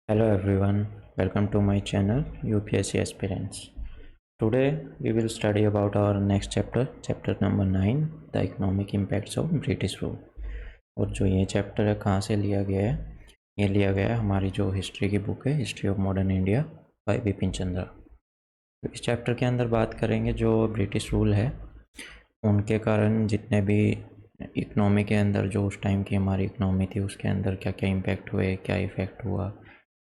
Hello everyone, welcome to my channel UPSC Aspirants. Today we will study about our next chapter number 9, the economic impacts of British rule. और जो ये chapter है कहाँ से लिया गया है? ये लिया गया है हमारी जो हिस्ट्री की बुक है, history of modern India by Bipin Chandra. तो इस चैप्टर के अंदर बात करेंगे जो ब्रिटिश रूल है उनके कारण जितने भी इकनॉमी के अंदर जो उस टाइम की हमारी इकनॉमी थी उसके अंदर क्या क्या इम्पैक्ट हुए, क्या इफ़ेक्ट हुआ,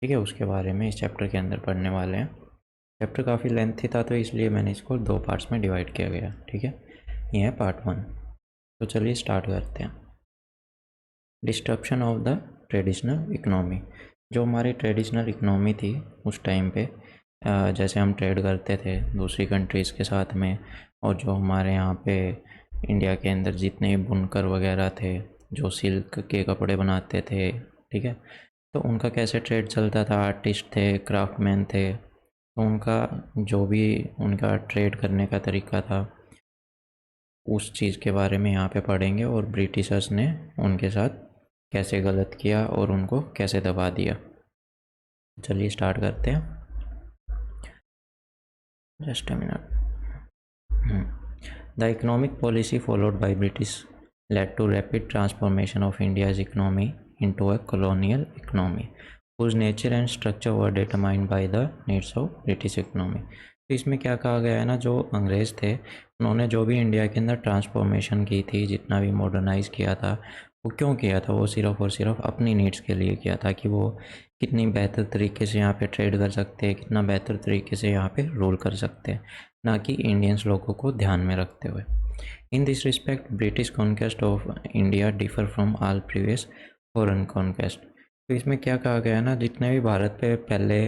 ठीक है, उसके बारे में इस चैप्टर के अंदर पढ़ने वाले हैं। चैप्टर काफ़ी लेंथी था तो इसलिए मैंने इसको 2 पार्ट्स में डिवाइड किया गया, ठीक है। ये है पार्ट 1। तो चलिए स्टार्ट करते हैं। Disruption of the traditional economy. जो हमारी ट्रेडिशनल इकनॉमी थी उस टाइम पे, जैसे हम ट्रेड करते थे दूसरी कंट्रीज़ के साथ में, और जो हमारे यहाँ पे इंडिया के अंदर जितने बुनकर वगैरह थे जो सिल्क के कपड़े बनाते थे, ठीक है, तो उनका कैसे ट्रेड चलता था, आर्टिस्ट थे, क्राफ्टमैन थे, तो उनका जो भी उनका ट्रेड करने का तरीका था उस चीज़ के बारे में यहाँ पे पढ़ेंगे, और ब्रिटिशर्स ने उनके साथ कैसे गलत किया और उनको कैसे दबा दिया। चलिए स्टार्ट करते हैं। Just a minute. The economic policy followed by British led to rapid transformation of India's economy into a colonial economy, whose nature and structure were determined by the needs of British economy। तो इसमें क्या कहा गया है ना, जो अंग्रेज़ थे उन्होंने जो भी इंडिया के अंदर ट्रांसफॉर्मेशन की थी, जितना भी मॉडर्नाइज़ किया था, वो क्यों किया था? वो सिर्फ़ और सिर्फ अपनी नीड्स के लिए किया था कि वो कितनी बेहतर तरीके से यहाँ पे ट्रेड कर सकते हैं, कितना बेहतर तरीके से यहाँ पे रूल कर सकते हैं, ना कि इंडियंस लोगों को ध्यान में रखते हुए। In this respect, British conquest of India differ from all previous foreign conquest। तो इसमें क्या कहा गया है ना, जितने भी भारत पे पहले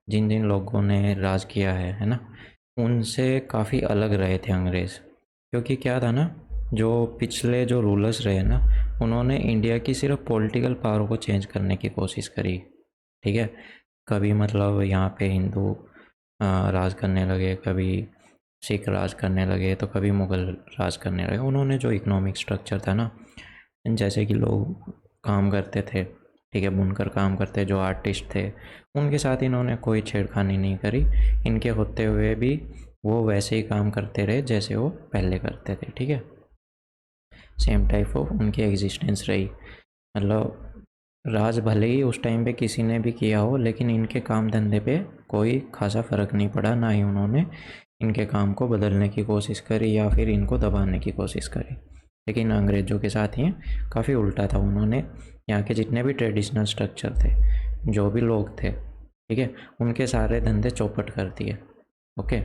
जिन जिन लोगों ने राज किया है ना, उनसे काफ़ी अलग रहे थे अंग्रेज़। क्योंकि क्या था ना, जो पिछले जो रूलर्स रहे ना, उन्होंने इंडिया की सिर्फ पॉलिटिकल पावर को चेंज करने की कोशिश करी, ठीक है। कभी मतलब यहाँ पे हिंदू राज करने लगे, कभी सिख राज करने लगे, तो कभी मुग़ल राज करने लगे। उन्होंने जो इकोनॉमिक स्ट्रक्चर था ना, जैसे कि लोग काम करते थे, ठीक है, बुनकर काम करते, जो आर्टिस्ट थे, उनके साथ इन्होंने कोई छेड़खानी नहीं करी। इनके होते हुए भी वो वैसे ही काम करते रहे जैसे वो पहले करते थे, ठीक है। सेम टाइप ऑफ उनकी एग्जिस्टेंस रही। मतलब राज भले ही उस टाइम पे किसी ने भी किया हो, लेकिन इनके काम धंधे पे कोई खासा फ़र्क नहीं पड़ा, ना ही उन्होंने इनके काम को बदलने की कोशिश करी या फिर इनको दबाने की कोशिश करी। लेकिन अंग्रेज़ों के साथ ही काफ़ी उल्टा था। उन्होंने यहाँ के जितने भी ट्रेडिशनल स्ट्रक्चर थे, जो भी लोग थे, ठीक है, उनके सारे धंधे चौपट कर दिए। ओके।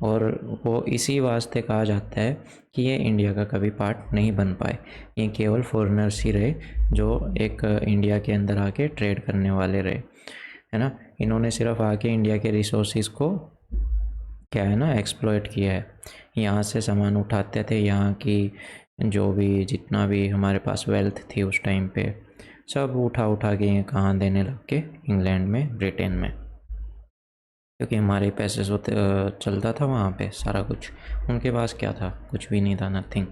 और वो इसी वास्ते कहा जाता है कि ये इंडिया का कभी पार्ट नहीं बन पाए। ये केवल फॉरेनर्स ही रहे जो एक इंडिया के अंदर आके ट्रेड करने वाले रहे, है ना। इन्होंने सिर्फ आके इंडिया के रिसोर्सेज को क्या है ना एक्सप्लॉइट किया है। यहाँ से सामान उठाते थे, यहाँ की जो भी जितना भी हमारे पास वेल्थ थी उस टाइम पे, सब उठा उठा के ये कहाँ देने लग के, इंग्लैंड में, ब्रिटेन में, क्योंकि हमारे पैसे से चलता था वहाँ पे सारा कुछ। उनके पास क्या था? कुछ भी नहीं था, nothing.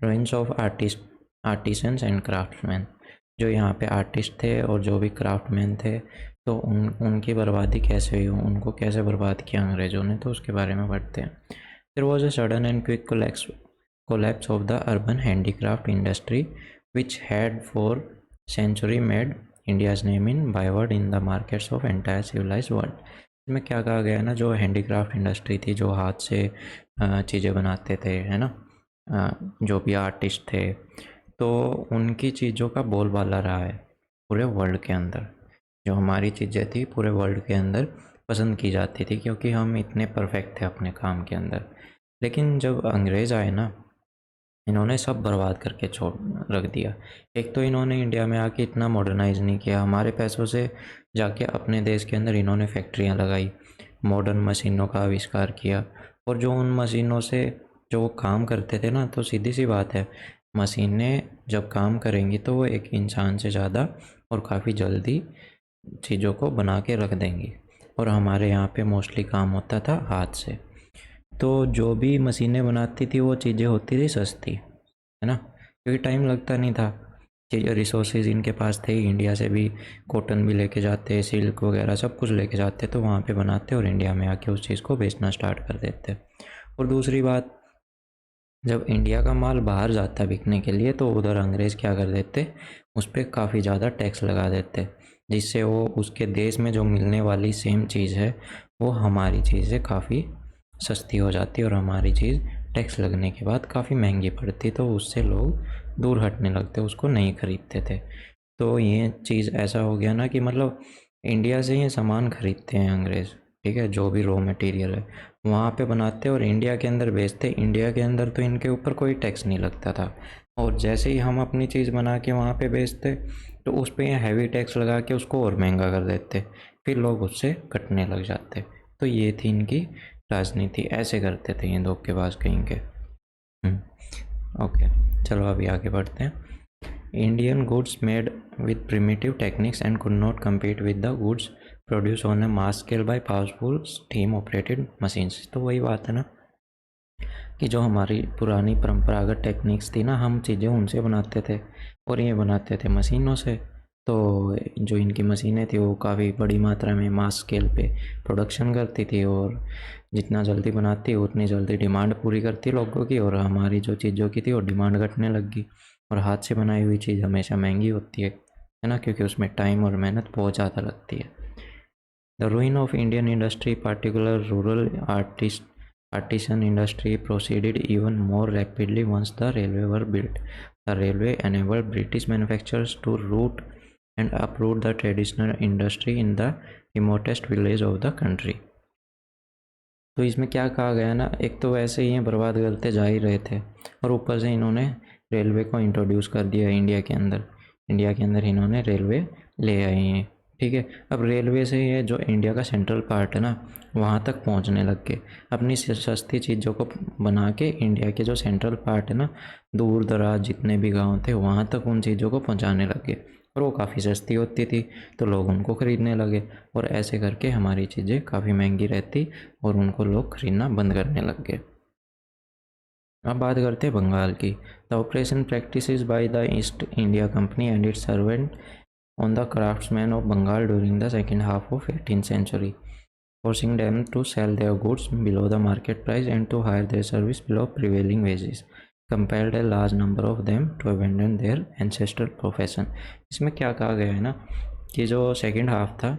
Ruins of artisans and craftsman. जो यहाँ पे आर्टिस्ट थे और जो भी क्राफ्टमैन थे, तो उनकी बर्बादी कैसे हुई, उनको कैसे बर्बाद किया अंग्रेज़ों ने, तो उसके बारे में पढ़ते हैं। There was a sudden and quick collapse of the urban handicraft industry which had for century made India's name in byword in the markets of entire civilized world। इसमें क्या कहा गया है ना, जो हैंडीक्राफ्ट इंडस्ट्री थी, जो हाथ से चीज़ें बनाते थे, है ना, जो भी आर्टिस्ट थे, तो उनकी चीज़ों का बोलबाला रहा है पूरे वर्ल्ड के अंदर। जो हमारी चीज़ें थी पूरे वर्ल्ड के अंदर पसंद की जाती थी, क्योंकि हम इतने परफेक्ट थे अपने काम के अंदर। लेकिन जब अंग्रेज़ आए ना, इन्होंने सब बर्बाद करके छोड़ रख दिया। एक तो इन्होंने इंडिया में आके इतना मॉडर्नाइज़ नहीं किया, हमारे पैसों से जाके अपने देश के अंदर इन्होंने फैक्ट्रियाँ लगाई, मॉडर्न मशीनों का आविष्कार किया, और जो उन मशीनों से जो वो काम करते थे ना, तो सीधी सी बात है, मशीनें जब काम करेंगी तो वो एक इंसान से ज़्यादा और काफ़ी जल्दी चीज़ों को बना के रख देंगी। और हमारे यहाँ पे मोस्टली काम होता था हाथ से, तो जो भी मशीनें बनाती थी वो चीज़ें होती थी सस्ती, है ना, क्योंकि टाइम लगता नहीं था। चीज़ें रिसोर्सेज इनके पास थे ही, इंडिया से भी कॉटन भी लेके जाते, सिल्क वगैरह सब कुछ लेके जाते, तो वहाँ पे बनाते और इंडिया में आके उस चीज़ को बेचना स्टार्ट कर देते। और दूसरी बात, जब इंडिया का माल बाहर जाता बिकने के लिए तो उधर अंग्रेज़ क्या कर देते, उस पर काफ़ी ज़्यादा टैक्स लगा देते, जिससे वो उसके देश में जो मिलने वाली सेम चीज़ है वो हमारी चीज़ से काफ़ी सस्ती हो जाती और हमारी चीज़ टैक्स लगने के बाद काफ़ी महंगी पड़ती, तो उससे लोग दूर हटने लगते, उसको नहीं खरीदते थे। तो ये चीज़ ऐसा हो गया ना कि मतलब इंडिया से ये सामान खरीदते हैं अंग्रेज़, ठीक है, जो भी रॉ मटेरियल है वहाँ पे बनाते और इंडिया के अंदर बेचते। इंडिया के अंदर तो इनके ऊपर कोई टैक्स नहीं लगता था, और जैसे ही हम अपनी चीज़ बना के वहाँ पे बेचते तो उस पर ये हैवी टैक्स लगा के उसको और महंगा कर देते, फिर लोग उससे कटने लग जाते। तो ये थी इनकी राजनीति, ऐसे करते थे ये धोखेबाज कहीं के। ओके, चलो अभी आगे बढ़ते हैं। Indian goods made with primitive techniques and could not compete with the goods produced on a mass scale by powerful steam operated machines। तो वही बात है ना कि जो हमारी पुरानी परंपरागत टेक्निक्स थी ना, हम चीज़ें उनसे बनाते थे और ये बनाते थे मशीनों से। तो जो इनकी मशीनें थी वो काफ़ी बड़ी मात्रा में मास स्केल पे प्रोडक्शन करती थी, और जितना जल्दी बनाती उतनी जल्दी डिमांड पूरी करती लोगों की, और हमारी जो चीज़ों की थी वो डिमांड घटने लगी। और हाथ से बनाई हुई चीज़ हमेशा महंगी होती है ना, क्योंकि उसमें टाइम और मेहनत बहुत ज़्यादा लगती है। The ruin of Indian industry, particularly rural artisan industry, proceeded even more rapidly once the railway were built. The railway enabled British manufacturers to root and uproot the traditional industry in the remotest village of the country। तो इसमें क्या कहा गया ना, एक तो वैसे ही बर्बाद करते जा ही रहे थे, और ऊपर से इन्होंने रेलवे को इंट्रोड्यूस कर दिया इंडिया के अंदर। इंडिया के अंदर इन्होंने रेलवे ले आए हैं, ठीक है। अब रेलवे से ये जो इंडिया का सेंट्रल पार्ट है ना, वहाँ तक पहुँचने लग गए। अपनी सस्ती चीज़ों को बना के इंडिया के जो सेंट्रल पार्ट है ना, दूर दराज जितने भी गाँव थे वहाँ तक उन चीज़ों को पहुँचाने लग गए, और वो काफ़ी सस्ती होती थी तो लोग उनको ख़रीदने लगे, और ऐसे करके हमारी चीज़ें काफ़ी महंगी रहती और उनको लोग ख़रीदना बंद करने लग गए। अब बात करते हैं बंगाल की। The operation practices by the east India company and it's servant on the craftsmen of Bengal during the second half of 18th century, forcing them to sell their goods below the market price and to hire their service below prevailing wages, compelled a large number of them to abandon their ancestral profession। इसमें क्या कहा गया है ना कि जो second half था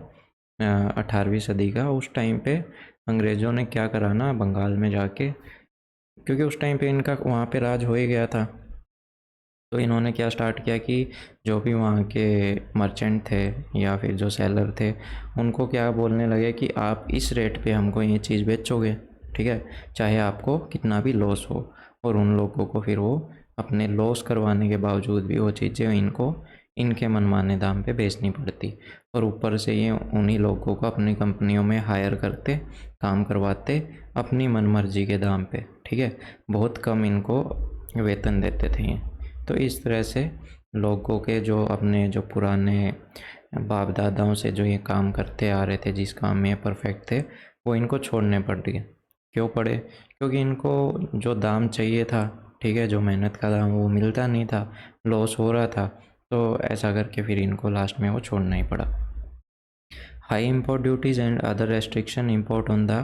18वीं सदी का, उस टाइम पे अंग्रेज़ों ने क्या करा ना बंगाल में जाके, क्योंकि उस टाइम पे इनका वहाँ पे राज हो ही गया था, तो इन्होंने क्या स्टार्ट किया कि जो भी वहाँ के मर्चेंट थे या फिर जो सेलर थे उनको क्या बोलने लगे कि आप इस रेट पे हमको ये चीज़ बेचोगे, ठीक है, चाहे आपको कितना भी लॉस हो। और उन लोगों को फिर वो अपने लॉस करवाने के बावजूद भी वो चीज़ें इनको इनके मनमाने दाम पे बेचनी पड़ती, और ऊपर से ये उन्हीं लोगों को अपनी कंपनियों में हायर करते, काम करवाते अपनी मनमर्जी के दाम पे, ठीक है, बहुत कम इनको वेतन देते थे ये। तो इस तरह से लोगों के जो अपने जो पुराने बाप दादाओं से जो ये काम करते आ रहे थे, जिस काम में परफेक्ट थे, वो इनको छोड़ने पड़ गए। क्यों पड़े? क्योंकि इनको जो दाम चाहिए था, ठीक है, जो मेहनत का दाम वो मिलता नहीं था, लॉस हो रहा था, तो ऐसा करके फिर इनको लास्ट में वो छोड़ना ही पड़ा। High import duties and other restriction import on the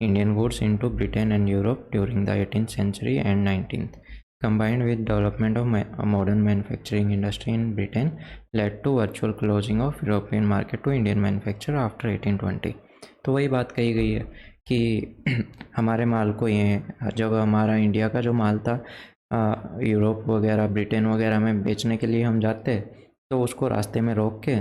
Indian goods into Britain and Europe during the 18th century and 19th, combined with development of a modern manufacturing industry in Britain, led to virtual closing of European market to Indian manufacture after 1820। तो वही बात कही गई है कि हमारे माल को ये, जब हमारा इंडिया का जो माल था यूरोप वगैरह ब्रिटेन वगैरह में बेचने के लिए हम जाते, तो उसको रास्ते में रोक के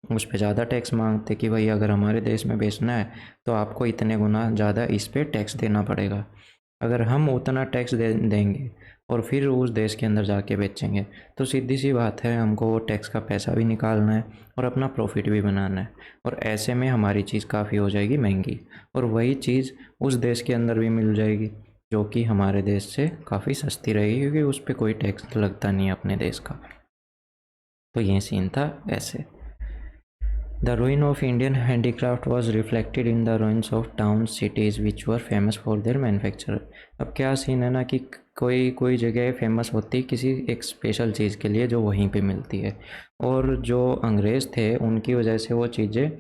उस पर ज़्यादा टैक्स मांगते कि भाई अगर हमारे देश में बेचना है तो आपको इतने गुना ज़्यादा इस पर टैक्स देना पड़ेगा। अगर हम उतना टैक्स देंगे और फिर उस देश के अंदर जाके बेचेंगे तो सीधी सी बात है, हमको वो टैक्स का पैसा भी निकालना है और अपना प्रॉफिट भी बनाना है, और ऐसे में हमारी चीज़ काफ़ी हो जाएगी महंगी, और वही चीज़ उस देश के अंदर भी मिल जाएगी जो कि हमारे देश से काफ़ी सस्ती रहेगी, क्योंकि उस पर कोई टैक्स लगता नहीं है अपने देश का। तो ये सीन था ऐसे। The ruin of Indian handicraft was reflected in the ruins of towns, cities which were famous for their manufacture. अब क्या सीन है ना कि कोई कोई जगह फेमस होती है किसी एक स्पेशल चीज़ के लिए जो वहीं पे मिलती है, और जो अंग्रेज़ थे उनकी वजह से वो चीज़ें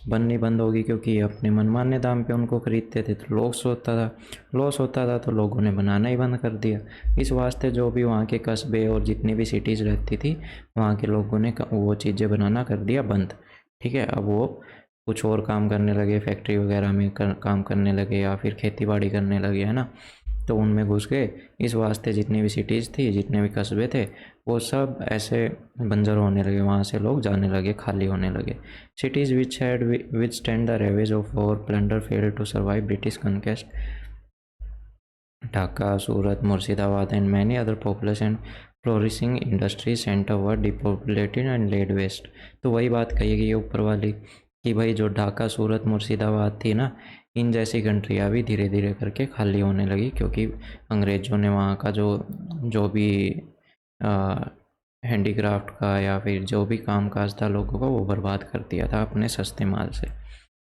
बननी बंद होगी, क्योंकि अपने मनमाने दाम पे उनको ख़रीदते थे तो लॉस होता था, तो लोगों ने बनाना ही बंद कर दिया। इस वास्ते जो भी वहाँ के कस्बे और जितनी भी सिटीज़ रहती थी वहाँ के लोगों ने वो चीज़ें बनाना कर दिया बंद। ठीक है, अब वो कुछ और काम करने लगे, फैक्ट्री वगैरह में काम करने लगे या फिर खेती बाड़ी करने लगे, है ना, तो उनमें घुस गए। इस वास्ते जितनी भी सिटीज़ थी, जितने भी कस्बे थे, वो सब ऐसे बंजर होने लगे, वहाँ से लोग जाने लगे, खाली होने लगे। Cities which had withstand the ravages of war plunder failed to survive British conquest. Dhaka, Surat, Murshidabad and many other populous and flourishing industry centre were depopulated and laid waste. तो वही बात कही गई है ऊपर वाली कि भाई जो ढाका, सूरत, मुर्शिदाबाद थी ना, इन जैसी कंट्रियाँ भी धीरे धीरे करके खाली होने लगी, क्योंकि अंग्रेज़ों ने वहाँ का जो भी हैंडीक्राफ्ट का या फिर जो भी काम काज था लोगों का, वो बर्बाद कर दिया था अपने सस्ते माल से।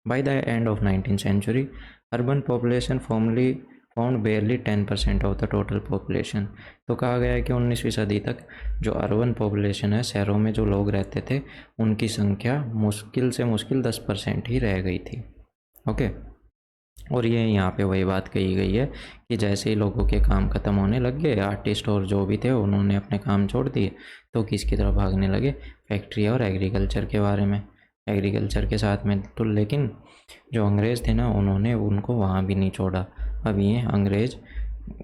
By the end of 19th century, urban population formally found बेयरली 10% of the total population. तो कहा गया है कि 19वीं सदी तक जो अर्बन पॉपुलेशन है, शहरों में जो लोग रहते थे, उनकी संख्या मुश्किल से मुश्किल 10% ही रह गई थी। ओके, और ये यहाँ पे वही बात कही गई है कि जैसे ही लोगों के काम ख़त्म होने लग गए, आर्टिस्ट और जो भी थे उन्होंने अपने काम छोड़ दिए, तो किसकी तरफ भागने लगे, फैक्ट्री और एग्रीकल्चर के बारे में, एग्रीकल्चर के साथ में। तो लेकिन जो अंग्रेज़ थे ना, उन्होंने उनको वहाँ भी नहीं छोड़ा। अब ये अंग्रेज़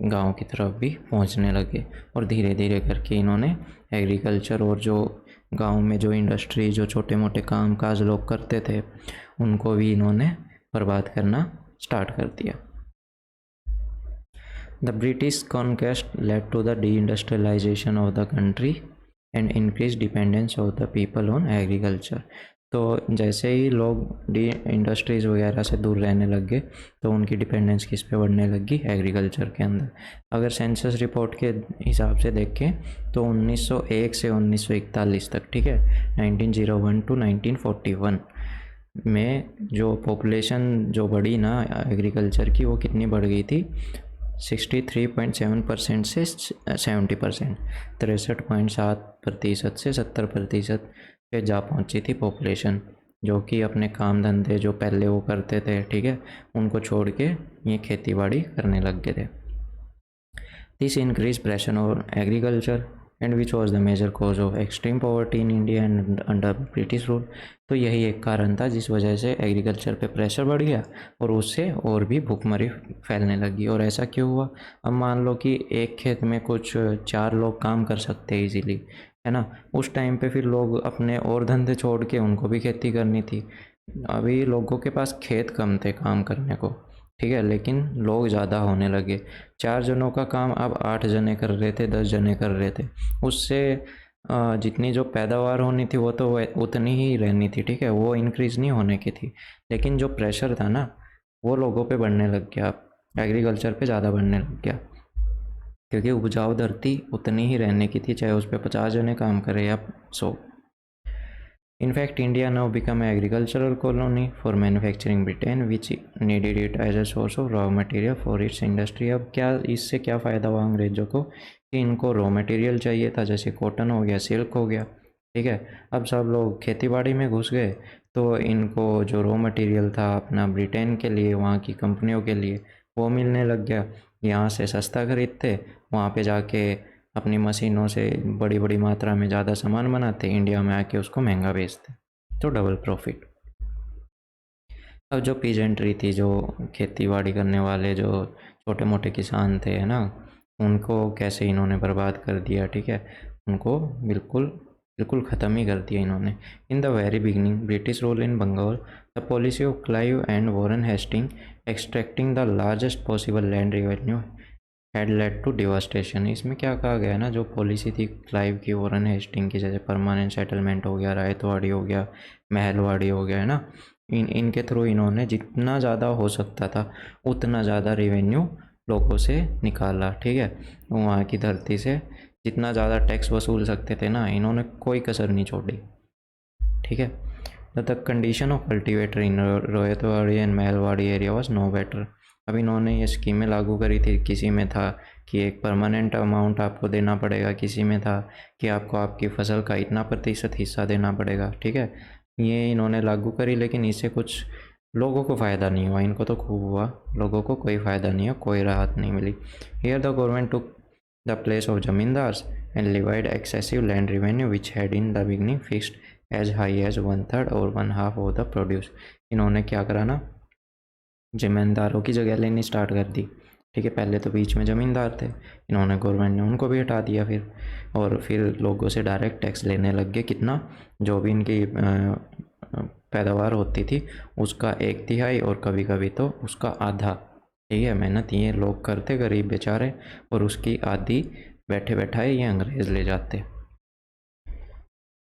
गांव की तरफ भी पहुँचने लगे, और धीरे धीरे करके इन्होंने एग्रीकल्चर और जो गांव में जो इंडस्ट्री, जो छोटे मोटे काम काज लोग करते थे, उनको भी इन्होंने बर्बाद करना स्टार्ट कर दिया। The British conquest led to the deindustrialization of the country and increase dependence of the people on agriculture. तो जैसे ही लोग डी इंडस्ट्रीज़ वगैरह से दूर रहने लग गए, तो उनकी डिपेंडेंस किस पे बढ़ने लगी, एग्रीकल्चर के अंदर। अगर सेंसस रिपोर्ट के हिसाब से देखें तो 1901 से 1941 तक, ठीक है, 1901 टू 1941 में जो पॉपुलेशन जो बढ़ी ना एग्रीकल्चर की, वो कितनी बढ़ गई थी, 63.7% से 70%, 63.7% से 70% पे जा पहुंची थी पॉपुलेशन, जो कि अपने काम धंधे जो पहले वो करते थे, ठीक है, उनको छोड़ के ये खेती बाड़ी करने लग गए थे। This increase pressure on agriculture and which was the major cause of extreme poverty in India and under British rule. तो यही एक कारण था जिस वजह से एग्रीकल्चर पे प्रेशर बढ़ गया और उससे और भी भूखमरी फैलने लगी। और ऐसा क्यों हुआ, अब मान लो कि एक खेत में कुछ 4 लोग काम कर सकते हैं इजीली, है ना, उस टाइम पे फिर लोग अपने और धंधे छोड़ के उनको भी खेती करनी थी। अभी लोगों के पास खेत कम थे काम करने को, ठीक है, लेकिन लोग ज़्यादा होने लगे। 4 जनों का काम अब 8 जने कर रहे थे, 10 जने कर रहे थे। उससे जितनी जो पैदावार होनी थी वो तो उतनी ही रहनी थी, ठीक है, वो इंक्रीज़ नहीं होने की थी। लेकिन जो प्रेशर था ना, वो लोगों पे बढ़ने लग गया, एग्रीकल्चर पे ज़्यादा बढ़ने लग गया, क्योंकि उपजाऊ धरती उतनी ही रहने की थी, चाहे उस पर 50 जने काम करें या 100। In fact, India now became an agricultural colony for manufacturing Britain, which needed it as a source of raw material for its industry। अब क्या इससे क्या फ़ायदा हुआ अंग्रेज़ों को कि इनको रॉ मटेरियल चाहिए था, जैसे कॉटन हो गया, सिल्क हो गया, ठीक है। अब सब लोग खेती बाड़ी में घुस गए, तो इनको जो रॉ मटेरियल था अपना ब्रिटेन के लिए, वहाँ की कंपनियों के लिए, वो मिलने लग गया। यहाँ से सस्ता खरीदते, वहाँ पे जाके अपनी मशीनों से बड़ी बड़ी मात्रा में ज़्यादा सामान बनाते, इंडिया में आके उसको महंगा बेचते, तो डबल प्रॉफिट। अब जो पीजेंट्री थी, जो खेती बाड़ी करने वाले जो छोटे मोटे किसान थे, है ना, उनको कैसे इन्होंने बर्बाद कर दिया, ठीक है, उनको बिल्कुल बिल्कुल ख़त्म ही कर दिया इन्होंने। In the very beginning British rule in Bengal, the policy of Clive and Warren Hasting extracting the largest possible land revenue had led to devastation. इसमें क्या कहा गया ना, जो पॉलिसी थी क्लाइव की, वॉरेन हेस्टिंग की, जैसे परमानेंट सेटलमेंट हो गया, रायतवाड़ी हो गया, महलवाड़ी हो गया, है ना, इनके थ्रू इन्होंने जितना ज़्यादा हो सकता था उतना ज़्यादा रेवेन्यू लोगों से निकाला, ठीक है, वहाँ की धरती से जितना ज़्यादा टैक्स वसूल सकते थे ना, इन्होंने कोई कसर नहीं छोड़ी, ठीक है। The condition of cultivator in Ryotwari and Mahalwari area was no better. अब इन्होंने ये स्कीमें लागू करी थी, किसी में था कि एक परमानेंट अमाउंट आपको देना पड़ेगा, किसी में था कि आपको आपकी फसल का इतना प्रतिशत हिस्सा देना पड़ेगा, ठीक है। ये इन्होंने लागू करी, लेकिन इससे कुछ लोगों को फ़ायदा नहीं हुआ, इनको तो खूब हुआ, लोगों को कोई फ़ायदा नहीं हुआ, कोई राहत नहीं मिली। Here the government took the place of zamindars and levied excessive land revenue which had in the beginning fixed as high as 1/3 और 1/2 ऑफ द प्रोड्यूस। इन्होंने क्या करा ना, जमींदारों की जगह लेनी स्टार्ट कर दी, ठीक है। पहले तो बीच में ज़मींदार थे, इन्होंने गवर्नमेंट ने उनको भी हटा दिया फिर, और फिर लोगों से डायरेक्ट टैक्स लेने लग गए। कितना, जो भी इनकी पैदावार होती थी उसका 1/3 और कभी कभी तो उसका आधा, ठीक है। मेहनत ये लोग करते, गरीब बेचारे, और उसकी आधी बैठे बैठाए ये अंग्रेज़ ले जाते।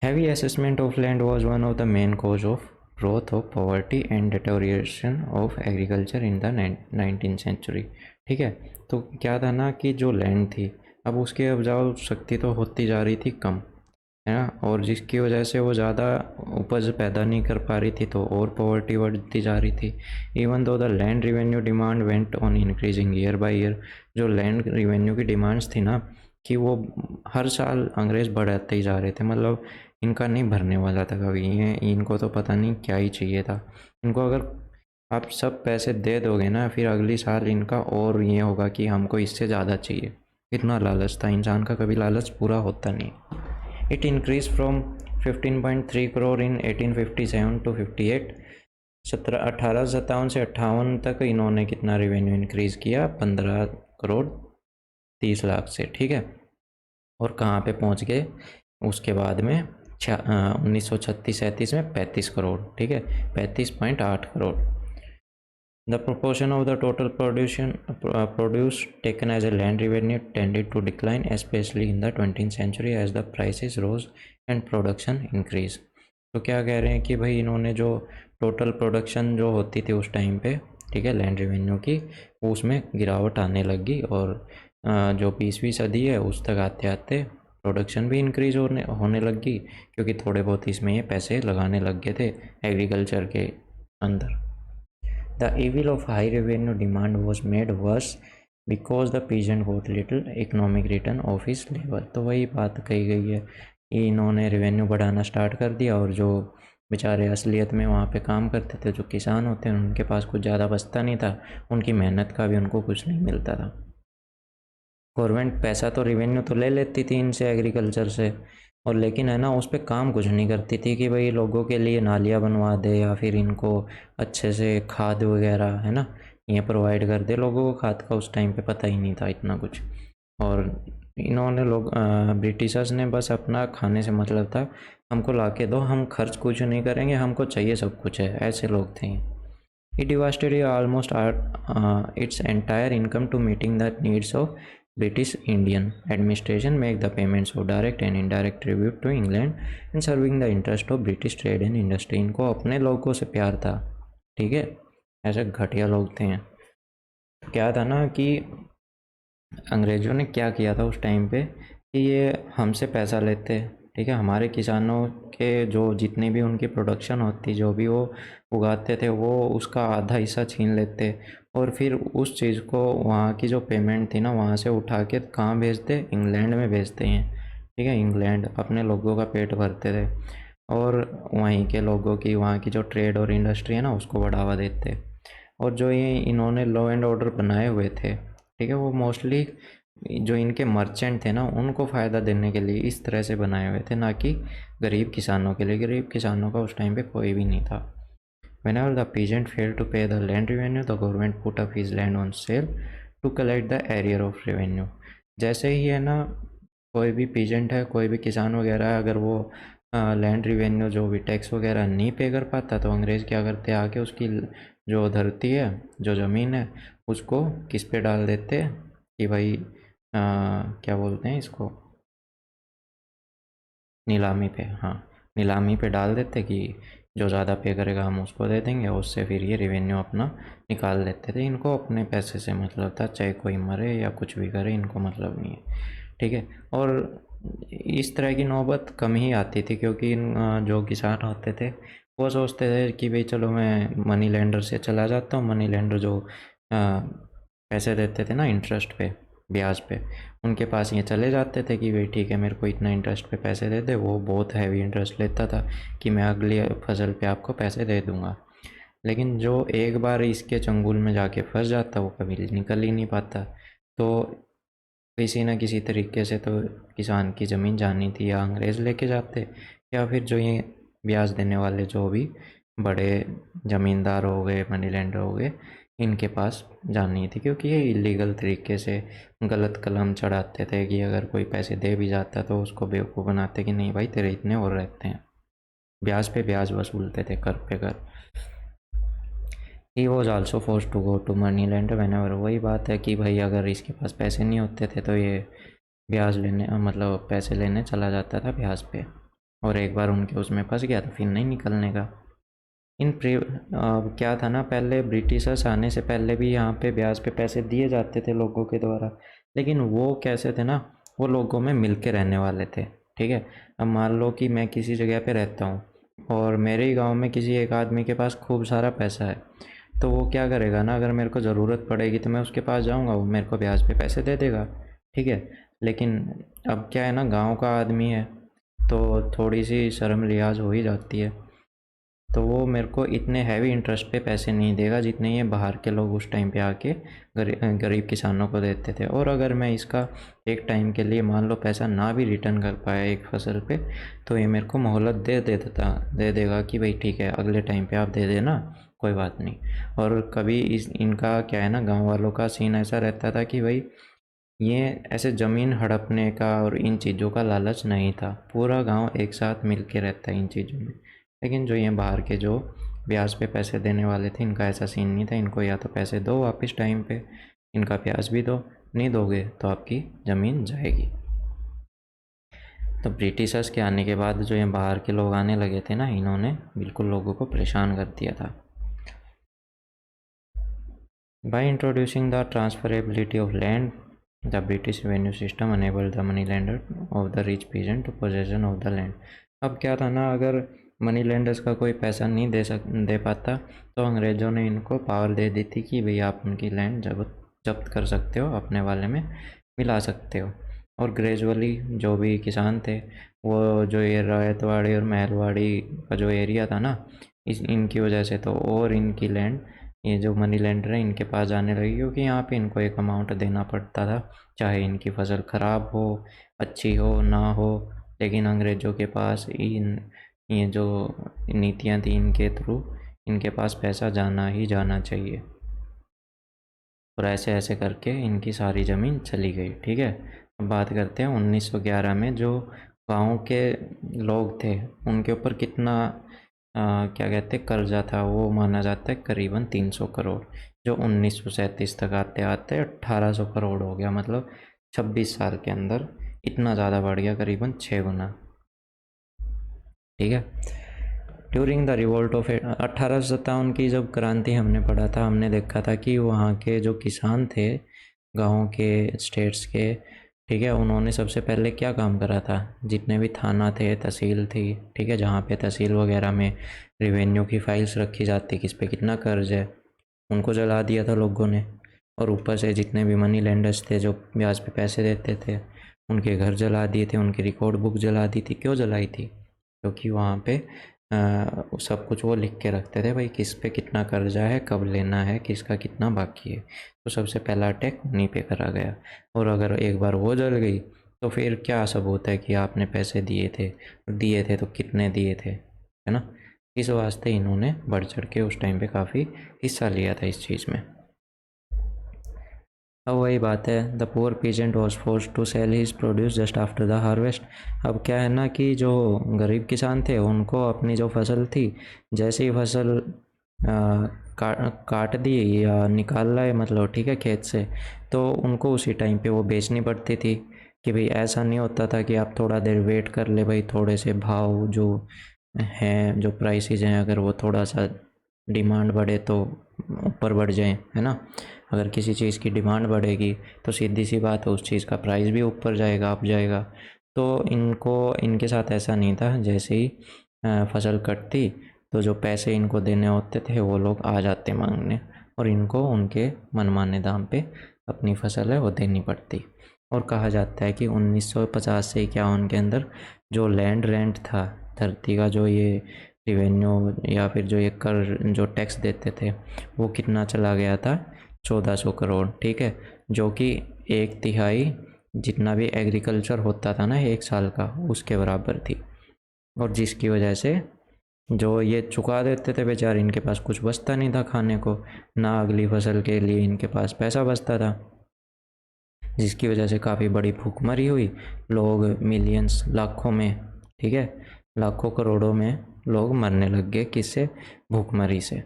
Heavy assessment of land was one of the main cause of growth of poverty and deterioration of agriculture in the 19th century, ठीक है। तो क्या था ना कि जो लैंड थी, अब उसकी उपजाऊ शक्ति तो होती जा रही थी कम, है ना, और जिसकी वजह से वो ज़्यादा उपज पैदा नहीं कर पा रही थी, तो और पॉवर्टी बढ़ती जा रही थी। Even though the land revenue demand went on increasing year by year. जो लैंड रिवेन्यू की डिमांड्स थी ना, कि वो हर साल अंग्रेज़ बढ़ाते ही जा रहे थे, मतलब इनका नहीं भरने वाला था कभी। ये इनको तो पता नहीं क्या ही चाहिए था। इनको अगर आप सब पैसे दे दोगे ना, फिर अगली साल इनका और ये होगा कि हमको इससे ज़्यादा चाहिए। इतना लालच था इंसान का, कभी लालच पूरा होता नहीं। It increase from 15.3 crore in 1857 to 58। 1857 से 58 तक इन्होंने कितना रेवेन्यू इंक्रीज़ किया, 15 करोड़ 30 लाख से, ठीक है। और कहाँ पे पहुँच गए उसके बाद में 1936-37 में 35 करोड़, ठीक है, 35.8 crore. The proportion of the total produce taken as a land revenue tended to decline, especially in the 20th century as the prices rose and production increased। तो क्या कह रहे हैं कि भाई इन्होंने जो टोटल प्रोडक्शन जो होती थी उस टाइम पे, ठीक है, लैंड रेवेन्यू की, उसमें गिरावट आने लगी, और जो 20वीं सदी है उस तक आते आते प्रोडक्शन भी इंक्रीज होने लगी, क्योंकि थोड़े बहुत इसमें ये पैसे लगाने लग गए थे एग्रीकल्चर के अंदर। The evil of high revenue demand was made worse because the peasant got little economic return of his labor। तो वही बात कही गई है कि इन्होंने रेवेन्यू बढ़ाना स्टार्ट कर दिया, और जो बेचारे असलियत में वहाँ पे काम करते थे, जो किसान होते हैं, उनके पास कुछ ज़्यादा बचता नहीं था, उनकी मेहनत का भी उनको कुछ नहीं मिलता था। गवर्नमेंट पैसा तो रेवेन्यू तो ले लेती थी इनसे, एग्रीकल्चर से, और लेकिन है ना उस पर काम कुछ नहीं करती थी कि भाई लोगों के लिए नालियाँ बनवा दे, या फिर इनको अच्छे से खाद वगैरह, है ना, ये प्रोवाइड कर दे। लोगों को खाद का उस टाइम पे पता ही नहीं था इतना कुछ, और इन्होंने ब्रिटिशर्स ने बस अपना खाने से मतलब था, हमको ला के दो, हम खर्च कुछ नहीं करेंगे, हमको चाहिए सब कुछ है, ऐसे लोग थे। It devastated almost its entire income to meeting the needs of British Indian administration, make the payments of direct and indirect tribute to England and serving the interest of British trade and industry। इनको अपने लोगों से प्यार था, ठीक है, ऐसे घटिया लोग थे। क्या था ना कि अंग्रेज़ों ने क्या किया था उस टाइम पे कि ये हमसे पैसा लेते, ठीक है, हमारे किसानों के जो जितनी भी उनकी प्रोडक्शन होती, जो भी वो उगाते थे, वो उसका आधा हिस्सा छीन लेते, और फिर उस चीज़ को वहाँ की जो पेमेंट थी ना, वहाँ से उठा के कहाँ भेजते, इंग्लैंड में भेजते हैं, ठीक है। इंग्लैंड अपने लोगों का पेट भरते थे, और वहीं के लोगों की, वहाँ की जो ट्रेड और इंडस्ट्री है ना, उसको बढ़ावा देते। और जो ये इन्होंने लॉ एंड ऑर्डर बनाए हुए थे, ठीक है, वो मोस्टली जो इनके मर्चेंट थे ना, उनको फ़ायदा देने के लिए इस तरह से बनाए हुए थे, ना कि गरीब किसानों के लिए। गरीब किसानों का उस टाइम पे कोई भी नहीं था। Whenever the peasant failed to pay the land revenue, the government put up his land on sale to collect the arrear of revenue। जैसे ही है ना कोई भी पीजेंट है, कोई भी किसान वगैरह है, अगर वो लैंड रिवेन्यू जो भी टैक्स वगैरह नहीं पे कर पाता, तो अंग्रेज़ क्या करते, आके उसकी जो धरती है, जो ज़मीन है, उसको किस पे डाल देते कि भाई क्या बोलते हैं इसको, नीलामी पे, हाँ, नीलामी पे डाल देते कि जो ज़्यादा पे करेगा हम उसको दे देंगे, उससे फिर ये रेवेन्यू अपना निकाल लेते थे। इनको अपने पैसे से मतलब था, चाहे कोई मरे या कुछ भी करे, इनको मतलब नहीं है, ठीक है। और इस तरह की नौबत कम ही आती थी, क्योंकि जो किसान होते थे वो सोचते थे कि भाई चलो मैं मनी लेंडर से चला जाता हूँ। मनी लेंडर जो पैसे देते थे ना इंटरेस्ट पे, ब्याज पे, उनके पास ये चले जाते थे कि भाई ठीक है मेरे को इतना इंटरेस्ट पे पैसे दे दे। वो बहुत हैवी इंटरेस्ट लेता था कि मैं अगली फसल पे आपको पैसे दे दूँगा। लेकिन जो एक बार इसके चंगुल में जाके फंस जाता वो कभी निकल ही नहीं पाता। तो किसी न किसी तरीके से तो किसान की ज़मीन जानी थी, या अंग्रेज़ लेके जाते, या फिर जो ये ब्याज देने वाले जो भी बड़े ज़मींदार हो गए, मनी लेंडर हो गए, इनके पास जानी थी। क्योंकि ये इलीगल तरीके से गलत कलम चढ़ाते थे कि अगर कोई पैसे दे भी जाता तो उसको बेवकूफ़ बनाते कि नहीं भाई तेरे इतने और रहते हैं। ब्याज पे ब्याज वसूलते थे, कर पे कर। He was also force to go to money lender whenever. वही बात है कि भाई अगर इसके पास पैसे नहीं होते थे तो ये ब्याज लेने, मतलब पैसे लेने चला जाता था ब्याज पे, और एक बार उनके उसमें फंस गया तो फिर नहीं निकलने का। क्या था ना, पहले ब्रिटिशर्स आने से पहले भी यहाँ पे ब्याज पे पैसे दिए जाते थे लोगों के द्वारा। लेकिन वो कैसे थे ना, वो लोगों में मिल के रहने वाले थे। ठीक है, अब मान लो कि मैं किसी जगह पे रहता हूँ और मेरे ही गाँव में किसी एक आदमी के पास खूब सारा पैसा है, तो वो क्या करेगा ना, अगर मेरे को ज़रूरत पड़ेगी तो मैं उसके पास जाऊँगा, वो मेरे को ब्याज पे पैसे दे देगा। ठीक है, लेकिन अब क्या है ना, गांव का आदमी है तो थोड़ी सी शर्म लिहाज हो ही जाती है, तो वो मेरे को इतने हैवी इंटरेस्ट पे पैसे नहीं देगा जितने ये बाहर के लोग उस टाइम पे आके गरीब किसानों को देते थे। और अगर मैं इसका एक टाइम के लिए मान लो पैसा ना भी रिटर्न कर पाया एक फसल पे, तो ये मेरे को मोहलत दे देगा कि भाई ठीक है अगले टाइम पे आप दे देना, कोई बात नहीं। और कभी इनका क्या है ना, गाँव वालों का सीन ऐसा रहता था कि भाई ये ऐसे ज़मीन हड़पने का और इन चीज़ों का लालच नहीं था। पूरा गांव एक साथ मिल के रहता है इन चीज़ों में। लेकिन जो ये बाहर के जो ब्याज पे पैसे देने वाले थे, इनका ऐसा सीन नहीं था। इनको या तो पैसे दो वापस टाइम पे, इनका ब्याज भी दो, नहीं दोगे तो आपकी ज़मीन जाएगी। तो ब्रिटिशर्स के आने के बाद जो ये बाहर के लोग आने लगे थे ना, इन्होंने बिल्कुल लोगों को परेशान कर दिया था। By introducing the transferability of land, the British revenue system enabled the money lender of the rich peasant to possession of the land. अब क्या था ना, अगर मनी लेंडर्स का कोई पैसा नहीं दे पाता तो अंग्रेज़ों ने इनको पावर दे दी थी कि भाई आप उनकी लैंड जब्त कर सकते हो, अपने वाले में मिला सकते हो। और ग्रेजुअली जो भी किसान थे, वो जो ये रैयतवाड़ी और महलवाड़ी का जो एरिया था ना, इनकी वजह से तो और इनकी लैंड, ये जो मनी लेंडर है इनके पास जाने लगी, क्योंकि यहाँ पे इनको एक अमाउंट देना पड़ता था, चाहे इनकी फसल ख़राब हो, अच्छी हो ना हो। लेकिन अंग्रेज़ों के पास ये जो नीतियाँ थी, इनके थ्रू इनके पास पैसा जाना ही जाना चाहिए। और ऐसे ऐसे करके इनकी सारी ज़मीन चली गई। ठीक है, अब बात करते हैं 1911 में जो गाँव के लोग थे उनके ऊपर कितना क्या कहते हैं कर्जा था। वो माना जाता है करीबन 300 करोड़, जो 1937 तक आते आते 1800 करोड़ हो गया। मतलब 26 साल के अंदर इतना ज़्यादा बढ़ गया, करीबन 6 गुना। ठीक है, ड्यूरिंग द रिवोल्ट ऑफ 1857 की जब क्रांति हमने पढ़ा था, हमने देखा था कि वहाँ के जो किसान थे गाँव के, स्टेट्स के, ठीक है, उन्होंने सबसे पहले क्या काम करा था, जितने भी थाना थे, तहसील थी, ठीक है, जहाँ पे तहसील वगैरह में रेवेन्यू की फाइल्स रखी जाती, किस पे कितना कर्ज है, उनको जला दिया था लोगों ने। और ऊपर से जितने भी मनी लेंडर्स थे जो ब्याज पे पैसे देते थे, उनके घर जला दिए थे, उनकी रिकॉर्ड बुक जला दी थी। क्यों जलाई थी? क्योंकि वहाँ पे सब कुछ वो लिख के रखते थे, भाई किस पे कितना कर्जा है, कब लेना है, किसका कितना बाकी है। तो सबसे पहला अटैक उन्हीं पे करा गया। और अगर एक बार वो जल गई तो फिर क्या सबूत है कि आपने पैसे दिए थे तो कितने दिए थे, है ना। इस वास्ते इन्होंने बढ़ चढ़ के उस टाइम पे काफ़ी हिस्सा लिया था इस चीज़ में। अब वही बात है, the poor peasant was force to sell his produce just after the harvest. अब क्या है ना कि जो गरीब किसान थे उनको अपनी जो फसल थी, जैसे ही फसल काट दी या निकाल लाए, मतलब ठीक है, खेत से, तो उनको उसी टाइम पे वो बेचनी पड़ती थी। कि भाई ऐसा नहीं होता था कि आप थोड़ा देर वेट कर ले, भाई थोड़े से भाव जो हैं, जो प्राइसेस हैं, अगर वो थोड़ा सा डिमांड बढ़े तो ऊपर बढ़ जाए, है ना। अगर किसी चीज़ की डिमांड बढ़ेगी तो सीधी सी बात है उस चीज़ का प्राइस भी ऊपर जाएगा, अप जाएगा। तो इनके साथ ऐसा नहीं था, जैसे ही फसल कटती तो जो पैसे इनको देने होते थे वो लोग आ जाते मांगने, और इनको उनके मनमाने दाम पे अपनी फसल है वो देनी पड़ती। और कहा जाता है कि 1950 से 51 के अंदर जो लैंड रेंट था, धरती का जो ये रिवेन्यू या फिर जो ये कर जो टैक्स देते थे, वो कितना चला गया था, 1400 करोड़, ठीक है, जो कि 1/3 जितना भी एग्रीकल्चर होता था ना एक साल का, उसके बराबर थी। और जिसकी वजह से जो ये चुका देते थे बेचारे, इनके पास कुछ बचता नहीं था खाने को, ना अगली फसल के लिए इनके पास पैसा बचता था, जिसकी वजह से काफ़ी बड़ी भूखमरी हुई। लोग मिलियंस, लाखों में, ठीक है, लाखों करोड़ों में लोग मरने लग गए, किससे, भूखमरी से।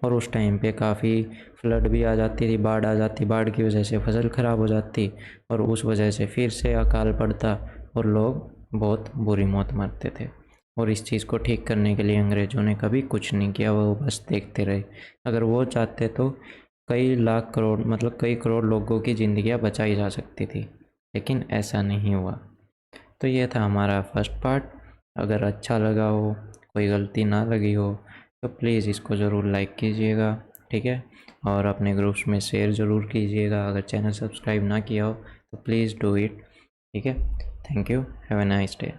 और उस टाइम पे काफ़ी फ्लड भी आ जाती थी, बाढ़ आ जाती, बाढ़ की वजह से फसल ख़राब हो जाती, और उस वजह से फिर से अकाल पड़ता और लोग बहुत बुरी मौत मरते थे। और इस चीज़ को ठीक करने के लिए अंग्रेज़ों ने कभी कुछ नहीं किया, वो बस देखते रहे। अगर वो चाहते तो कई लाख करोड़, मतलब कई करोड़ लोगों की ज़िंदगियाँ बचाई जा सकती थी, लेकिन ऐसा नहीं हुआ। तो ये था हमारा फर्स्ट पार्ट। अगर अच्छा लगा हो, कोई गलती ना लगी हो, तो प्लीज़ इसको ज़रूर लाइक कीजिएगा, ठीक है, और अपने ग्रुप्स में शेयर ज़रूर कीजिएगा। अगर चैनल सब्सक्राइब ना किया हो तो प्लीज़ डू इट, ठीक है। Thank you, have a nice day.